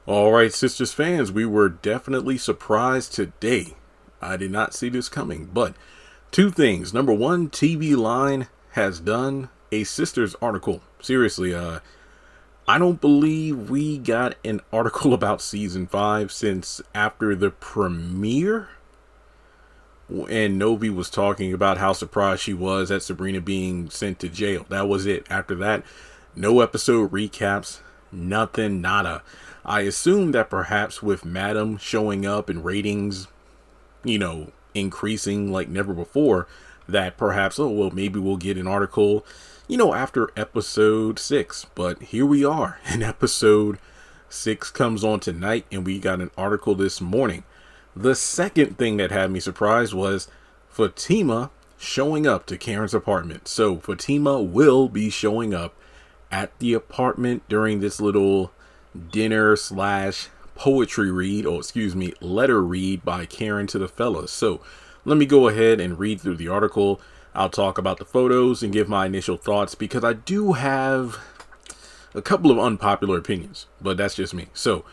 All right, Sisters fans, we were definitely surprised today. I did not see this coming, but two things. Number one, TV Line has done a Sisters article. Seriously, I don't believe we got an article about season 5 since after the premiere. And Novi was talking about how surprised she was at Sabrina being sent to jail. That was it. After that, no episode recaps, nothing, nada. I assume that perhaps with Madam showing up and ratings, increasing like never before, that perhaps, oh, well, maybe we'll get an article, after episode 6. But here we are, and episode 6 comes on tonight, and we got an article this morning. The second thing that had me surprised was Fatima showing up to Karen's apartment. So Fatima will be showing up at the apartment during this little dinner / poetry read, letter read by Karen to the fellas. So let me go ahead and read through the article. I'll talk about the photos and give my initial thoughts because I do have a couple of unpopular opinions, but that's just me. So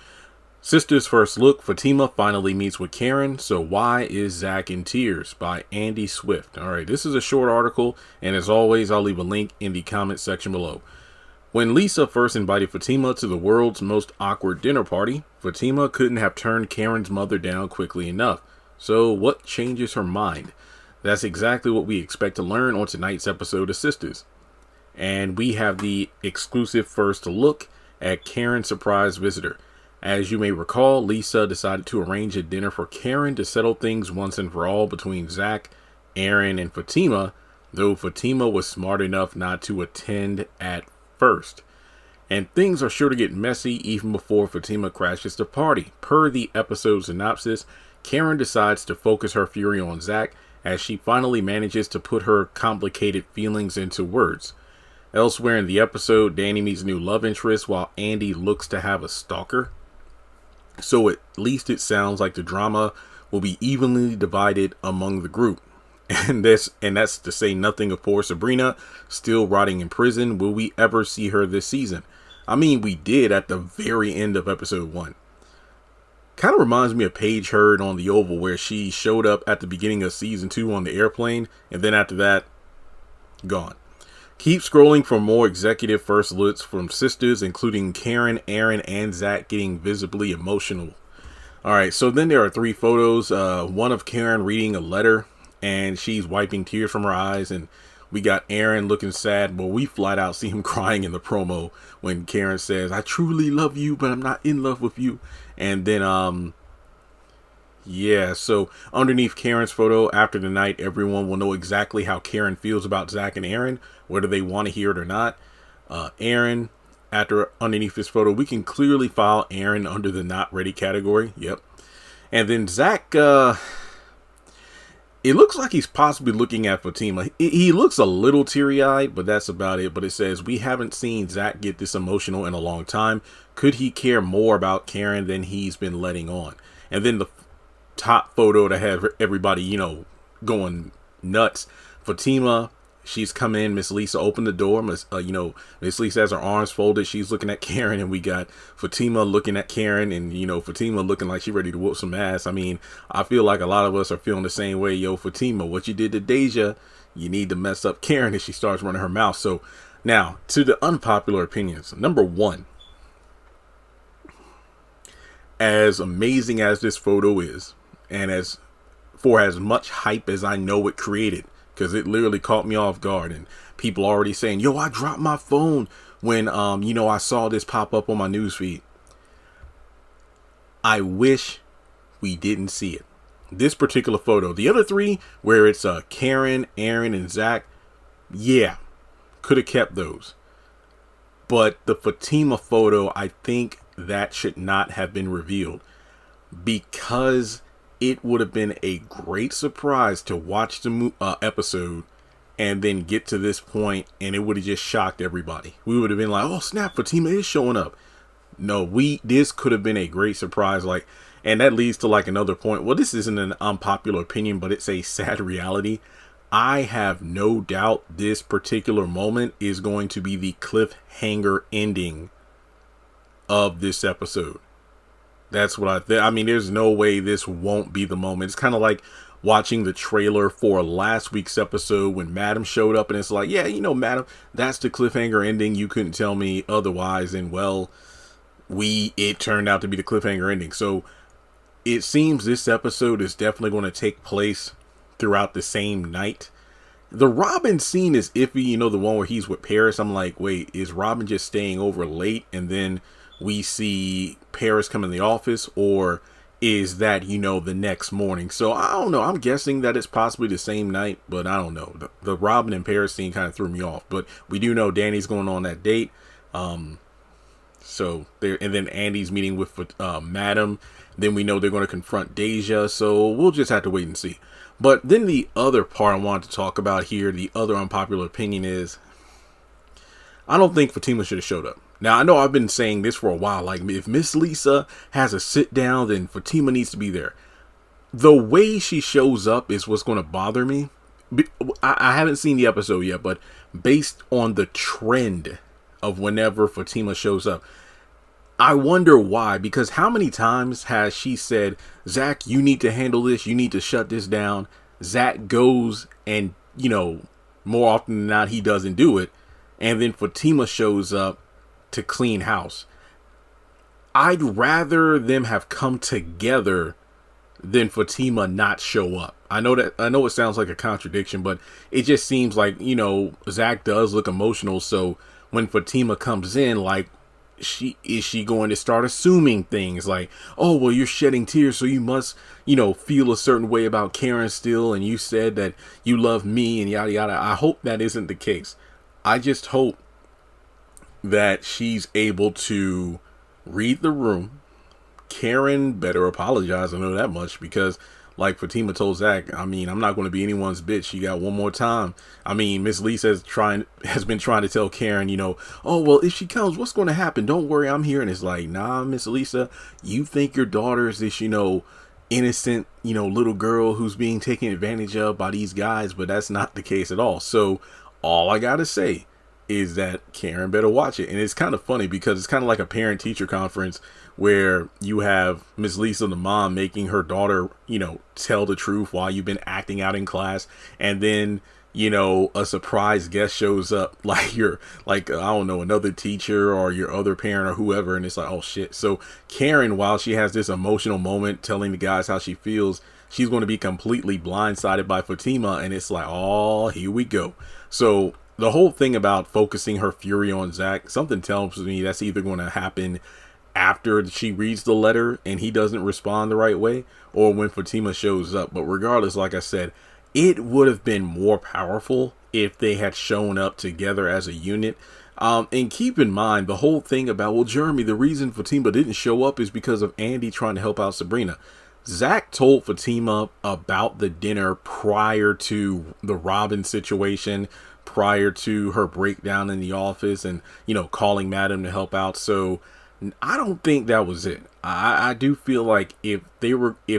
Sisters first look, Fatima finally meets with Karen. So why is Zach in tears? By Andy Swift. All right, this is a short article, and as always, I'll leave a link in the comment section below. When Lisa first invited Fatima to the world's most awkward dinner party, Fatima couldn't have turned Karen's mother down quickly enough. So what changes her mind? That's exactly what we expect to learn on tonight's episode of Sisters. And we have the exclusive first look at Karen's surprise visitor. As you may recall, Lisa decided to arrange a dinner for Karen to settle things once and for all between Zach, Aaron, and Fatima, though Fatima was smart enough not to attend at first. And things are sure to get messy even before Fatima crashes the party. Per the episode synopsis, Karen decides to focus her fury on Zach as she finally manages to put her complicated feelings into words. Elsewhere in the episode, Danny meets a new love interest while Andy looks to have a stalker. So at least it sounds like the drama will be evenly divided among the group. And that's to say nothing of poor Sabrina still rotting in prison. Will we ever see her this season? I mean, we did at the very end of episode 1. Kind of reminds me of Paige Hurd on The Oval, where she showed up at the beginning of season 2 on the airplane, and then after that, gone. Keep scrolling for more executive first looks from Sisters, including Karen, Aaron, and Zach getting visibly emotional. All right, so then there are 3 photos. One of Karen reading a letter, and she's wiping tears from her eyes, and we got Aaron looking sad. Well, we flat out see him crying in the promo when Karen says, "I truly love you, but I'm not in love with you." And then, so underneath Karen's photo, after the night, everyone will know exactly how Karen feels about Zach and Aaron, whether they want to hear it or not. Aaron, underneath this photo, we can clearly file Aaron under the not ready category. Yep. And then Zach, it looks like he's possibly looking at Fatima. He looks a little teary-eyed, but that's about it. But it says, we haven't seen Zach get this emotional in a long time. Could he care more about Karen than he's been letting on? And then the top photo to have everybody, going nuts. Fatima, she's come in. Miss Lisa opened the door. Miss Lisa has her arms folded. She's looking at Karen, and we got Fatima looking at Karen, and Fatima looking like she's ready to whoop some ass. I mean, I feel like a lot of us are feeling the same way. Yo, Fatima, what you did to Deja, you need to mess up Karen if she starts running her mouth. So now to the unpopular opinions. Number 1, as amazing as this photo is, and as much hype as I know it created, because it literally caught me off guard, and people already saying, yo, I dropped my phone when, I saw this pop up on my newsfeed. I wish we didn't see it. This particular photo, the other 3, where it's Karen, Aaron, and Zach, yeah, could have kept those. But the Fatima photo, I think that should not have been revealed, because it would have been a great surprise to watch the episode and then get to this point, and it would have just shocked everybody. We would have been like, oh snap, Fatima is showing up. No, this could have been a great surprise. And that leads to another point. Well, this isn't an unpopular opinion, but it's a sad reality. I have no doubt this particular moment is going to be the cliffhanger ending of this episode. That's what I think. I mean, there's no way this won't be the moment. It's kind of like watching the trailer for last week's episode when Madam showed up, and it's like, yeah, Madam, that's the cliffhanger ending. You couldn't tell me otherwise. And well, it turned out to be the cliffhanger ending. So it seems this episode is definitely going to take place throughout the same night. The Robin scene is iffy, the one where he's with Paris. I'm like, wait, is Robin just staying over late and then we see Paris come in the office, or is that, the next morning? So I don't know. I'm guessing that it's possibly the same night, but I don't know. The Robin and Paris scene kind of threw me off, but we do know Danny's going on that date. So there, and then Andy's meeting with Madam. Then we know they're going to confront Deja. So we'll just have to wait and see. But then the other part I wanted to talk about here, the other unpopular opinion is, I don't think Fatima should have showed up. Now, I know I've been saying this for a while. Like, if Miss Lisa has a sit down, then Fatima needs to be there. The way she shows up is what's going to bother me. I haven't seen the episode yet, but based on the trend of whenever Fatima shows up, I wonder why. Because how many times has she said, Zach, you need to handle this. You need to shut this down. Zach goes and, more often than not, he doesn't do it. And then Fatima shows up to clean house. I'd rather them have come together than Fatima not show up. I know it sounds like a contradiction, but it just seems like, Zach does look emotional. So when Fatima comes in, like, is she going to start assuming things like, oh, well, you're shedding tears, so you must, feel a certain way about Karen still, and you said that you love me and yada yada. I hope that isn't the case. I just hope that she's able to read the room. Karen better apologize, I know that much, because like Fatima told Zach, I mean, I'm not going to be anyone's bitch. You got one more time. I mean, Miss Lisa has been trying to tell Karen, oh, well, if she comes, what's going to happen? Don't worry, I'm here. And it's like, nah, Miss Lisa, you think your daughter is this, innocent, little girl who's being taken advantage of by these guys, but that's not the case at all. So all I got to say is that Karen better watch it. And it's kind of funny because it's kind of like a parent teacher conference where you have Miss Lisa, the mom, making her daughter, tell the truth while you've been acting out in class. And then, a surprise guest shows up, like I don't know, another teacher or your other parent or whoever. And it's like, oh shit. So Karen, while she has this emotional moment telling the guys how she feels, she's going to be completely blindsided by Fatima. And it's like, oh, here we go. So the whole thing about focusing her fury on Zach, something tells me that's either going to happen after she reads the letter and he doesn't respond the right way, or when Fatima shows up. But regardless, like I said, it would have been more powerful if they had shown up together as a unit. And keep in mind the whole thing about, well, Jeremy, the reason Fatima didn't show up is because of Andy trying to help out Sabrina. Zach told Fatima about the dinner prior to the Robin situation, prior to her breakdown in the office and, calling Madam to help out. So I don't think that was it. I do feel like if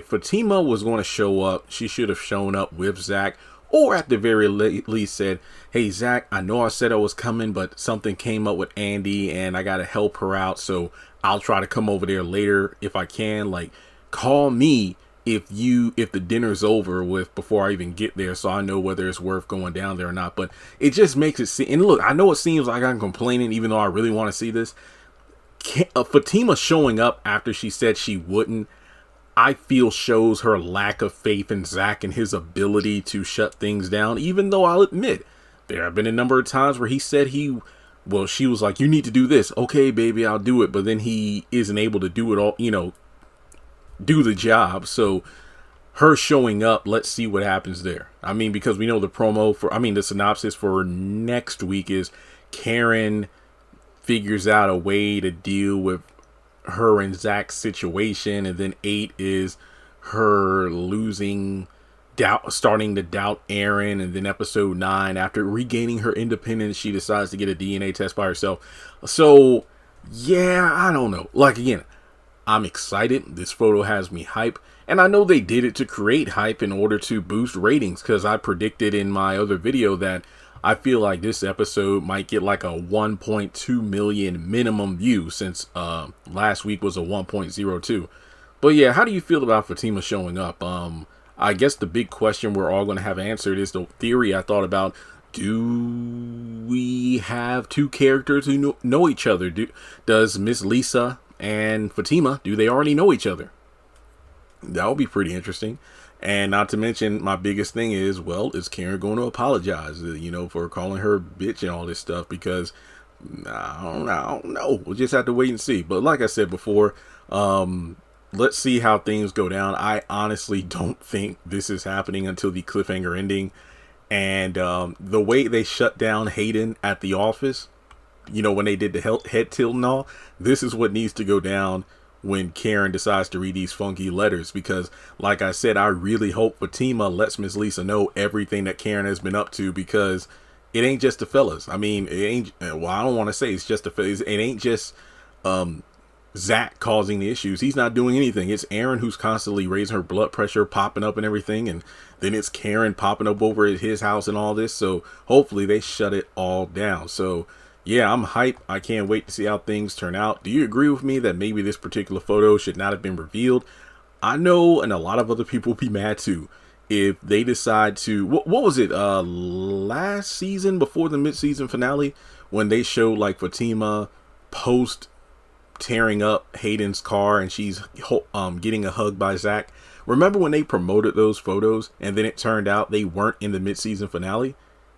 Fatima was going to show up, she should have shown up with Zach, or at the very least said, hey, Zach, I know I said I was coming, but something came up with Andy and I got to help her out. So I'll try to come over there later if I can. Like, call me if the dinner's over with before I even get there, so I know whether it's worth going down there or not. But it just makes it seem, and look, I know it seems like I'm complaining, even though I really want to see this. Fatima showing up after she said she wouldn't, I feel shows her lack of faith in Zach and his ability to shut things down, even though I'll admit there have been a number of times where he said she was like, you need to do this. Okay, baby, I'll do it. But then he isn't able to do it all, do the job. So her showing up, let's see what happens there. I mean, because we know the synopsis for next week is Karen figures out a way to deal with her and Zach's situation, and then 8 is her starting to doubt Aaron, and then episode 9, after regaining her independence, she decides to get a DNA test by herself. So yeah, I don't know. Like, again, I'm excited. This photo has me hype, and I know they did it to create hype in order to boost ratings, because I predicted in my other video that I feel like this episode might get like a 1.2 million minimum view, since last week was a 1.02. But yeah, how do you feel about Fatima showing up? I guess the big question we're all going to have answered is the theory I thought about. Do we have two characters who know each other? Does Miss Lisa and Fatima, do they already know each other? That would be pretty interesting. And not to mention, my biggest thing is, well, is Karen going to apologize, for calling her bitch and all this stuff? Because I don't know. We'll just have to wait and see. But like I said before, let's see how things go down. I honestly don't think this is happening until the cliffhanger ending. And the way they shut down Hayden at the office, when they did the head tilt and all, this is what needs to go down when Karen decides to read these funky letters. Because like I said, I really hope Fatima lets Miss Lisa know everything that Karen has been up to, because it ain't just the fellas. I mean, it ain't, well, I don't want to say it's just the fellas. It ain't just Zach causing the issues. He's not doing anything. It's Aaron who's constantly raising her blood pressure, popping up and everything. And then it's Karen popping up over at his house and all this. So hopefully they shut it all down. So yeah, I'm hyped. I can't wait to see how things turn out. Do you agree with me that maybe this particular photo should not have been revealed? I know, and a lot of other people will be mad too, if they decide to, what was it, last season before the mid-season finale, when they showed like Fatima post tearing up Hayden's car and she's getting a hug by Zach. Remember when they promoted those photos and then it turned out they weren't in the mid-season finale?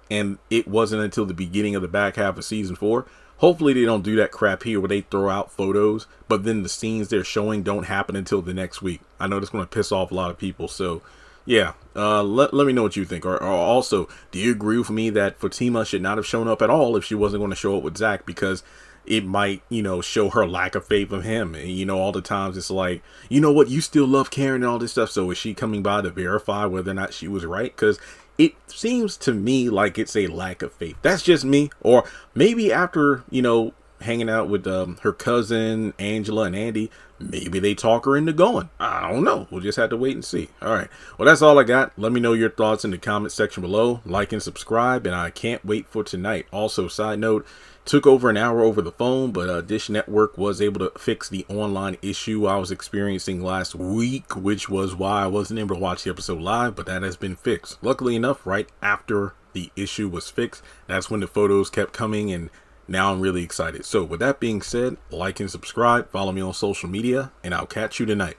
And it wasn't until the beginning of the back half of season 4. Hopefully they don't do that crap here where they throw out photos, but then the scenes they're showing don't happen until the next week. I know that's going to piss off a lot of people. So yeah, let me know what you think. Or also, do you agree with me that Fatima should not have shown up at all if she wasn't going to show up with Zach? Because it might, show her lack of faith of him. And, all the times it's like, you know what, you still love Karen and all this stuff. So is she coming by to verify whether or not she was right? Because it seems to me like it's a lack of faith. That's just me. Or maybe after, hanging out with her cousin, Angela and Andy, maybe they talk her into going. I don't know. We'll just have to wait and see. All right. Well, that's all I got. Let me know your thoughts in the comment section below. Like and subscribe. And I can't wait for tonight. Also, side note, took over an hour over the phone, but Dish Network was able to fix the online issue I was experiencing last week, which was why I wasn't able to watch the episode live, but that has been fixed. Luckily enough, right after the issue was fixed, that's when the photos kept coming, and now I'm really excited. So with that being said, like and subscribe, follow me on social media, and I'll catch you tonight.